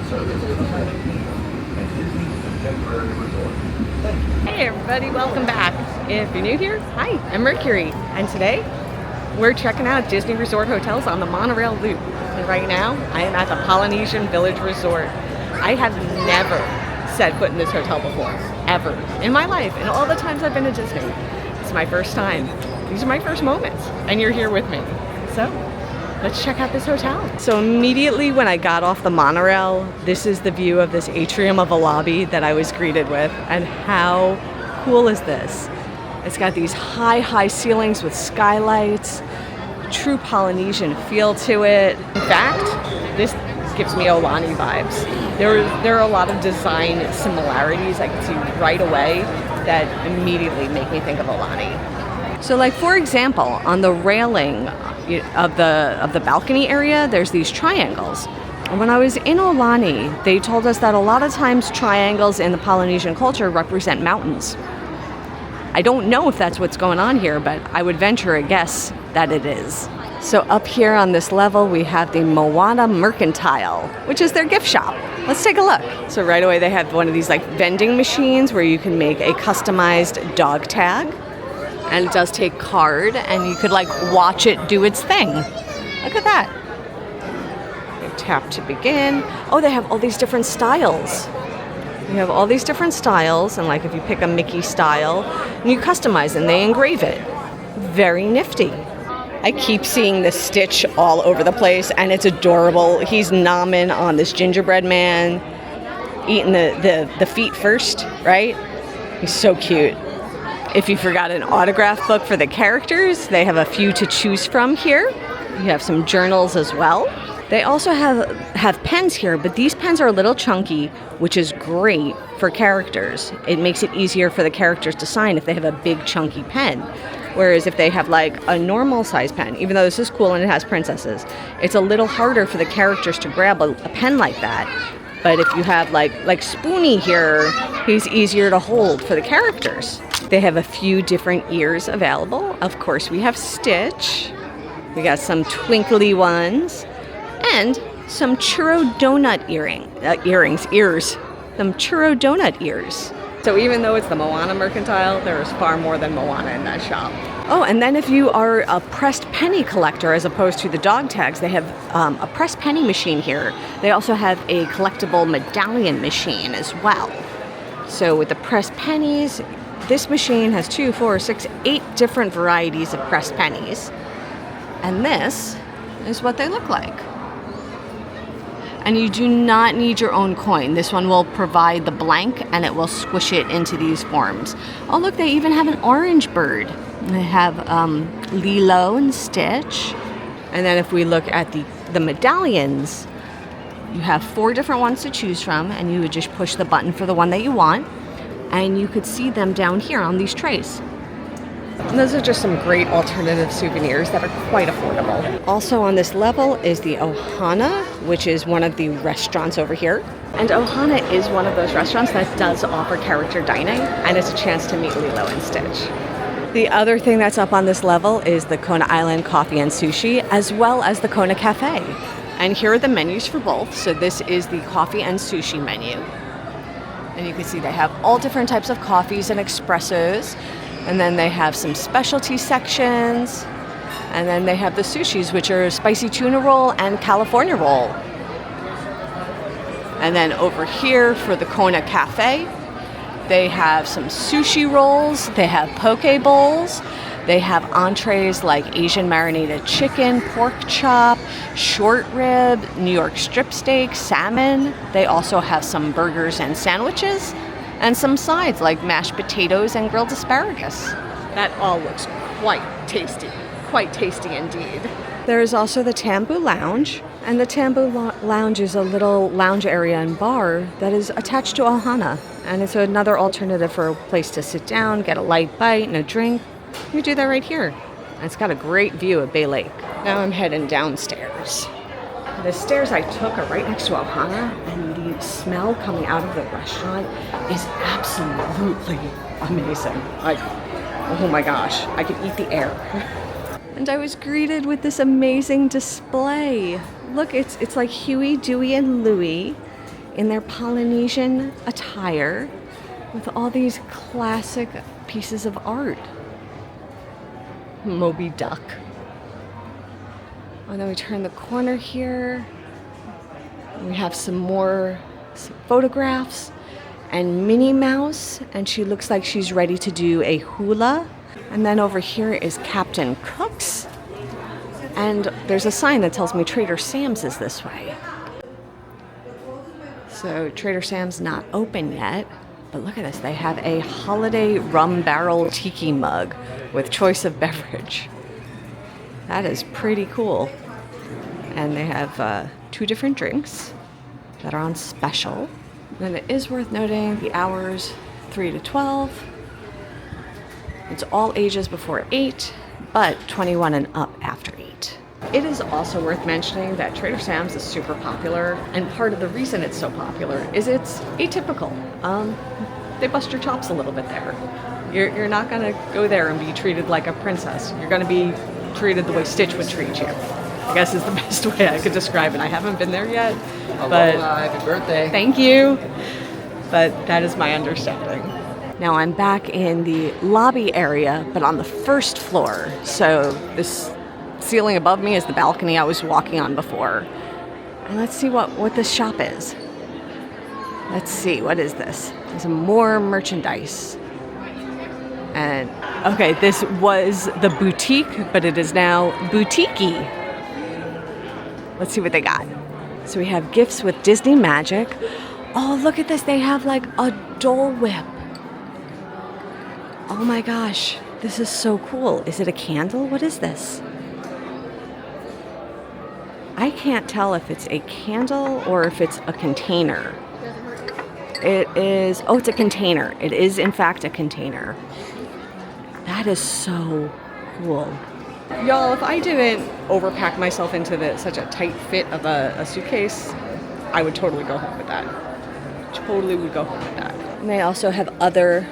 Hey everybody, welcome back. If you're new here, hi, I'm Mercury, and today we're checking out Disney Resort hotels on the monorail loop. And right now, I am at the Polynesian Village Resort. I have never set foot in this hotel before, ever, in my life, and all the times I've been to Disney. It's my first time. These are my first moments, and you're here with me. So, let's check out this hotel. So immediately when I got off the monorail, this is the view of this atrium of a lobby that I was greeted with. And how cool is this? It's got these high ceilings with skylights, true Polynesian feel to it. In fact, this gives me Aulani vibes. There are a lot of design similarities I can see right away that immediately make me think of Aulani. So like for example, on the railing of the balcony area, there's these triangles. And when I was in Aulani, they told us that a lot of times triangles in the Polynesian culture represent mountains. I don't know if that's what's going on here, but I would venture a guess that it is. So up here on this level, we have the Moana Mercantile, which is their gift shop. Let's take a look. So right away, they have one of these like vending machines where you can make a customized dog tag. And it does take card, and you could like watch it do its thing. Look at that. You tap to begin. Oh, they have all these different styles. You have all these different styles, and like if you pick a Mickey style, and you customize and they engrave it. Very nifty. I keep seeing the Stitch all over the place, and it's adorable. He's nomming on this gingerbread man, eating the feet first, right? He's so cute. If you forgot an autograph book for the characters, they have a few to choose from here. You have some journals as well. They also have pens here, but these pens are a little chunky, which is great for characters. It makes it easier for the characters to sign if they have a big chunky pen. Whereas if they have like a normal size pen, even though this is cool and it has princesses, it's a little harder for the characters to grab a pen like that. But if you have like Spoonie here, he's easier to hold for the characters. They have a few different ears available. Of course, we have Stitch. We got some twinkly ones. And some churro donut ears. Some churro donut ears. So even though it's the Moana Mercantile, there is far more than Moana in that shop. Oh, and then if you are a pressed penny collector as opposed to the dog tags, they have a pressed penny machine here. They also have a collectible medallion machine as well. So with the pressed pennies, this machine has 2, 4, 6, 8 different varieties of pressed pennies. And this is what they look like. And you do not need your own coin. This one will provide the blank and it will squish it into these forms. Oh look, they even have an orange bird. They have Lilo and Stitch. And then if we look at the medallions, you have 4 different ones to choose from, and you would just push the button for the one that you want. And you could see them down here on these trays. And those are just some great alternative souvenirs that are quite affordable. Also on this level is the Ohana, which is one of the restaurants over here. And Ohana is one of those restaurants that does offer character dining, and it's a chance to meet Lilo and Stitch. The other thing that's up on this level is the Kona Island Coffee and Sushi, as well as the Kona Cafe. And here are the menus for both. So this is the coffee and sushi menu. And you can see they have all different types of coffees and espressos. And then they have some specialty sections. And then they have the sushis, which are spicy tuna roll and California roll. And then over here for the Kona Cafe, they have some sushi rolls. They have poke bowls. They have entrees like Asian marinated chicken, pork chop, short rib, New York strip steak, salmon. They also have some burgers and sandwiches, and some sides like mashed potatoes and grilled asparagus. That all looks quite tasty indeed. There is also the Tambu Lounge, and the Tambu Lounge is a little lounge area and bar that is attached to Ohana, and it's another alternative for a place to sit down, get a light bite and a drink. You do that right here. And it's got a great view of Bay Lake. Now I'm heading downstairs. The stairs I took are right next to Ohana, and the smell coming out of the restaurant is absolutely amazing. Like, oh my gosh, I could eat the air. And I was greeted with this amazing display. Look, it's like Huey, Dewey, and Louie in their Polynesian attire with all these classic pieces of art. Moby Duck. And then we turn the corner here. We have some photographs and Minnie Mouse, and she looks like she's ready to do a hula. And then over here is Captain Cook's, and there's a sign that tells me Trader Sam's is this way. So Trader Sam's not open yet, but look at this. They have a holiday rum barrel tiki mug with choice of beverage. That is pretty cool. And they have 2 different drinks that are on special. And it is worth noting the hours 3 to 12. It's all ages before 8, but 21 and up after 8. It is also worth mentioning that Trader Sam's is super popular, and part of the reason it's so popular is it's atypical. They bust your chops a little bit there. You're not gonna go there and be treated like a princess. You're gonna be treated the way Stitch would treat you, I guess is the best way I could describe it. I haven't been there yet, but happy birthday. Thank you. But that is my understanding. Now I'm back in the lobby area, but on the first floor. So this ceiling above me is the balcony I was walking on before. And let's see what this shop is. Let's see, what is this? There's some more merchandise. And okay, this was the boutique, but it is now boutique-y. Let's see what they got. So we have gifts with Disney magic. Oh, look at this. They have like a Dole Whip. Oh my gosh, this is so cool. Is it a candle? What is this? I can't tell if it's a candle or if it's a container. It is, oh, it's a container. It is in fact a container. That is so cool. Y'all, if I didn't overpack myself into such a tight fit of a suitcase, I would totally go home with that. Totally would go home with that. And they also have other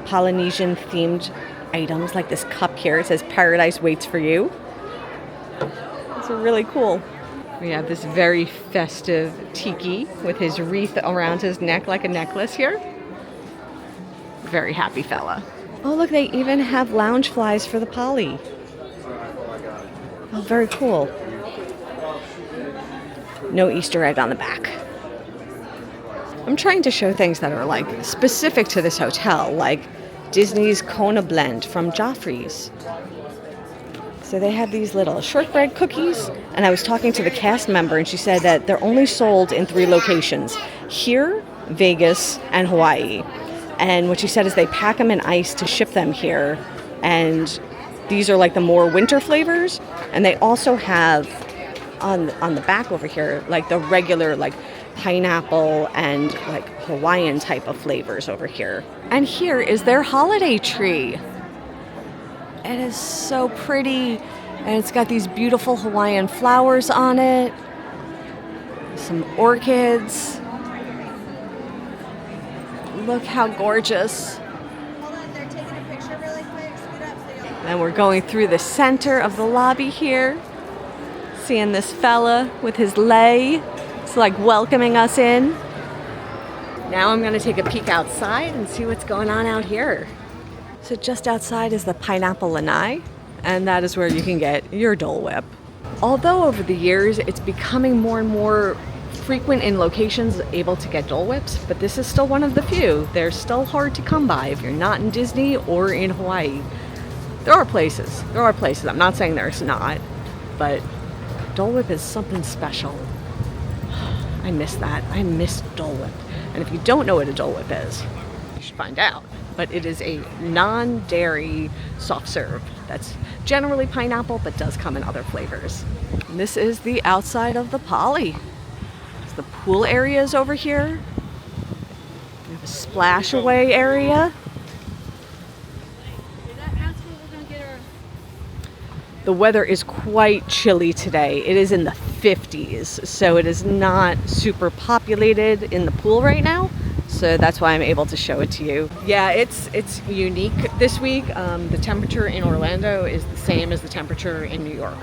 Polynesian themed items, like this cup here. It says Paradise Waits for You. These are really cool. We have this very festive tiki with his wreath around his neck like a necklace here. Very happy fella. Oh, look, they even have lounge flies for the Poly. Oh, very cool. No Easter egg on the back. I'm trying to show things that are like specific to this hotel, like Disney's Kona blend from Joffrey's. So they have these little shortbread cookies, and I was talking to the cast member, and she said that they're only sold in 3 locations: here, Vegas, and Hawaii. And what she said is they pack them in ice to ship them here, and these are like the more winter flavors. And they also have on the back over here like the regular like pineapple and like Hawaiian type of flavors over here. And here is their holiday tree. It is so pretty, and it's got these beautiful Hawaiian flowers on it, some orchids. Look how gorgeous. Hold on, they're taking a picture really quick. Scoot up so y'all. And we're going through the center of the lobby here, seeing this fella with his lei. It's like welcoming us in. Now I'm gonna take a peek outside and see what's going on out here. So just outside is the Pineapple Lanai, and that is where you can get your Dole Whip. Although over the years it's becoming more and more frequent in locations able to get Dole Whips, but this is still one of the few. They're still hard to come by if you're not in Disney or in Hawaii. There are places. I'm not saying there's not, but Dole Whip is something special. I miss that. I miss Dole Whip. And if you don't know what a Dole Whip is, you should find out. But it is a non-dairy soft serve that's generally pineapple, but does come in other flavors. And this is the outside of the Poly. The pool area is over here. We have a splash away area. The weather is quite chilly today. It is in the 50s, so it is not super populated in the pool right now. So that's why I'm able to show it to you. Yeah, it's unique this week. The temperature in Orlando is the same as the temperature in New York.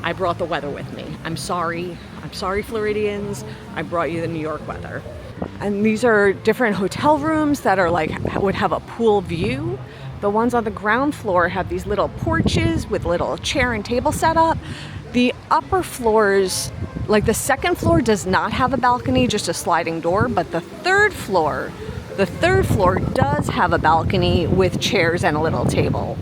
I brought the weather with me. I'm sorry Floridians, I brought you the New York weather. And these are different hotel rooms that are like, would have a pool view. The ones on the ground floor have these little porches with little chair and table set up. The upper floors, like the second floor does not have a balcony, just a sliding door, but the third floor does have a balcony with chairs and a little table.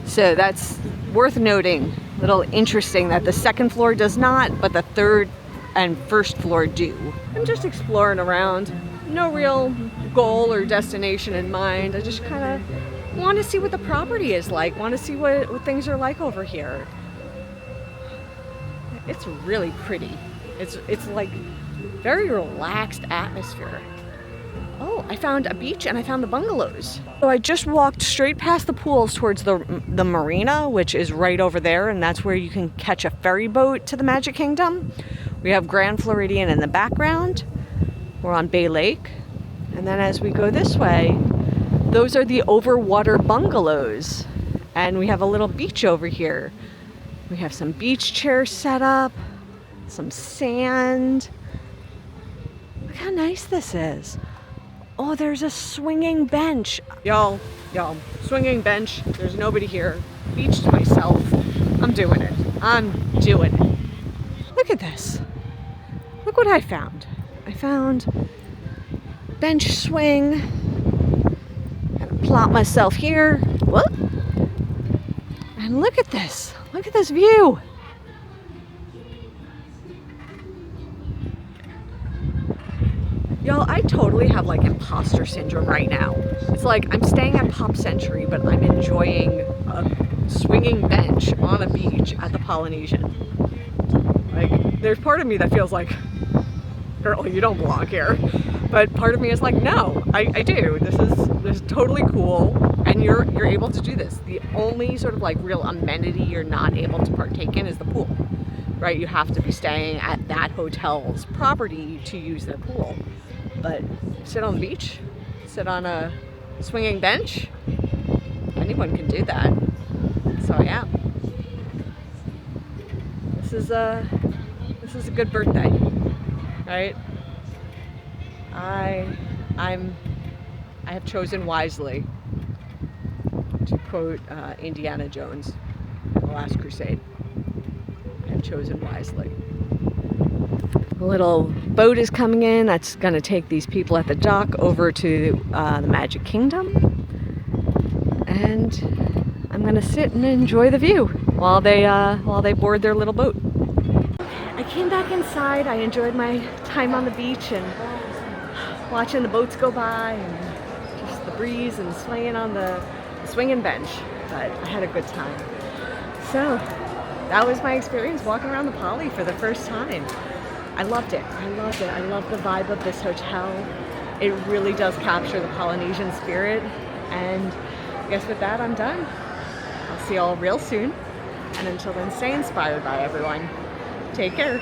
So that's worth noting. A little interesting that the second floor does not, but the third and first floor do. I'm just exploring around. No real goal or destination in mind. I just kind of want to see what the property is like. Want to see what things are like over here. It's really pretty. It's like very relaxed atmosphere. Oh, I found a beach and I found the bungalows. So I just walked straight past the pools towards the marina, which is right over there, and that's where you can catch a ferry boat to the Magic Kingdom. We have Grand Floridian in the background. We're on Bay Lake. And then as we go this way, those are the overwater bungalows. And we have a little beach over here. We have some beach chairs set up, some sand. Look how nice this is. Oh, there's a swinging bench. Y'all, swinging bench. There's nobody here. Beach to myself. I'm doing it. Look at this. Look what I found. I found bench swing. Gonna plop myself here. What? And look at this. Look at this view. Y'all, I totally have like imposter syndrome right now. It's like I'm staying at Pop Century, but I'm enjoying a swinging bench on a beach at the Polynesian. Like, there's part of me that feels like, girl, you don't belong here. But part of me is like, no, I do. This is totally cool, and you're able to do this. The only sort of like real amenity you're not able to partake in is the pool, right? You have to be staying at that hotel's property to use their pool. But sit on the beach, sit on a swinging bench, anyone can do that. So yeah, this is a good birthday, right? I have chosen wisely, to quote Indiana Jones in The Last Crusade. I have chosen wisely. A little boat is coming in that's going to take these people at the dock over to the Magic Kingdom, and I'm going to sit and enjoy the view while they board their little boat. I came back inside. I enjoyed my time on the beach and watching the boats go by and just the breeze and swinging on the swinging bench. But I had a good time. So that was my experience walking around the Poly for the first time. I loved it. I love the vibe of this hotel. It really does capture the Polynesian spirit. And I guess with that, I'm done. I'll see y'all real soon. And until then, stay inspired by everyone. Take care.